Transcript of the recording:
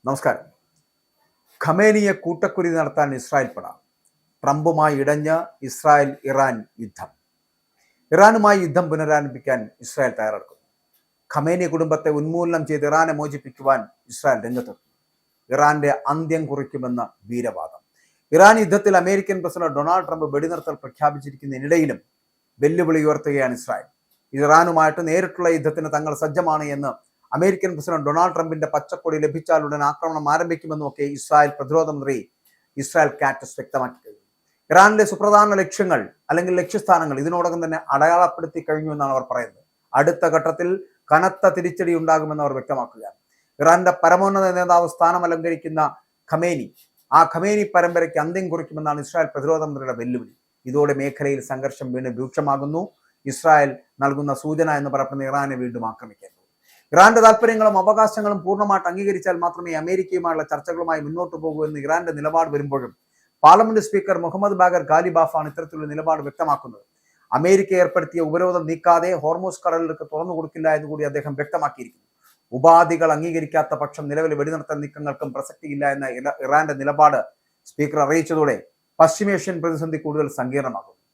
നമസ്കാരം. ഖമേനിയെ കൂട്ടക്കുരുതി നടത്താൻ ഇസ്രായേൽ പട. ട്രംപുമായി ഇടഞ്ഞ് ഇസ്രായേൽ ഇറാൻ യുദ്ധം. ഇറാനുമായി യുദ്ധം പുനരാരംഭിക്കാൻ ഇസ്രായേൽ തയ്യാറെടുക്കുന്നു. ഖമേനി കുടുംബത്തെ ഉന്മൂലനം ചെയ്ത് ഇറാനെ മോചിപ്പിക്കുവാൻ ഇസ്രായേൽ രംഗത്തെത്തുന്നു. ഇറാന്റെ അന്ത്യം കുറിക്കുമെന്ന വീരവാദം. ഇറാൻ യുദ്ധത്തിൽ അമേരിക്കൻ പ്രസിഡന്റ് ഡൊണാൾഡ് ട്രംപ് വെടിനിർത്തൽ പ്രഖ്യാപിച്ചിരിക്കുന്നതിനിടയിലും വെല്ലുവിളി ഉയർത്തുകയാണ് ഇസ്രായേൽ. ഇറാനുമായിട്ട് നേരിട്ടുള്ള യുദ്ധത്തിന് തങ്ങൾ സജ്ജമാണ് എന്ന് അമേരിക്കൻ പ്രസിഡന്റ് ഡൊണാൾഡ് ട്രംപിന്റെ പച്ചക്കൊടി ലഭിച്ചാലുടൻ ആക്രമണം ആരംഭിക്കുമെന്നൊക്കെ ഇസ്രായേൽ പ്രതിരോധ മന്ത്രി ഇസ്രായേൽ കാറ്റസ് വ്യക്തമാക്കി കഴിഞ്ഞു. ഇറാനിലെ സുപ്രധാന ലക്ഷ്യങ്ങൾ അല്ലെങ്കിൽ ലക്ഷ്യസ്ഥാനങ്ങൾ ഇതിനോടകം തന്നെ അടയാളപ്പെടുത്തി കഴിഞ്ഞു എന്നാണ് അവർ പറയുന്നത്. അടുത്ത ഘട്ടത്തിൽ കനത്ത തിരിച്ചടി ഉണ്ടാകുമെന്ന് അവർ വ്യക്തമാക്കുകയാണ്. ഇറാന്റെ പരമോന്നത നേതാവ് സ്ഥാനം അലങ്കരിക്കുന്ന ഖമേനി, ആ ഖമേനി പരമ്പരയ്ക്ക് അന്ത്യം കുറിക്കുമെന്നാണ് ഇസ്രായേൽ പ്രതിരോധ മന്ത്രിയുടെ വെല്ലുവിളി. ഇതോടെ മേഖലയിൽ സംഘർഷം വീണ്ടും രൂക്ഷമാകുന്നു. ഇസ്രായേൽ നൽകുന്ന സൂചന എന്ന് പറയുന്ന ഇറാനെ വീണ്ടും ആക്രമിക്കുന്നു. ഇറാന്റെ താല്പര്യങ്ങളും അവകാശങ്ങളും പൂർണ്ണമായിട്ട് അംഗീകരിച്ചാൽ മാത്രമേ അമേരിക്കയുമായുള്ള ചർച്ചകളുമായി മുന്നോട്ട് പോകൂ എന്ന് ഇറാന്റെ നിലപാട് വരുമ്പോഴും പാർലമെന്റ് സ്പീക്കർ മുഹമ്മദ് ബാഗർ ഗാലിബാഫാണ് ഇത്തരത്തിലുള്ള നിലപാട് വ്യക്തമാക്കുന്നത്. അമേരിക്ക ഏർപ്പെടുത്തിയ ഉപരോധം നീക്കാതെ ഹോർമൂസ് കടലിലേക്ക് തുറന്നു കൊടുക്കില്ല എന്ന് കൂടി അദ്ദേഹം വ്യക്തമാക്കിയിരിക്കുന്നു. ഉപാധികൾ അംഗീകരിക്കാത്ത പക്ഷം നിലവിലെ വെടിനിർത്തൽ നീക്കങ്ങൾക്കും പ്രസക്തിയില്ല എന്ന ഇറാന്റെ നിലപാട് സ്പീക്കർ അറിയിച്ചതോടെ പശ്ചിമേഷ്യൻ പ്രതിസന്ധി കൂടുതൽ സങ്കീർണമാകും.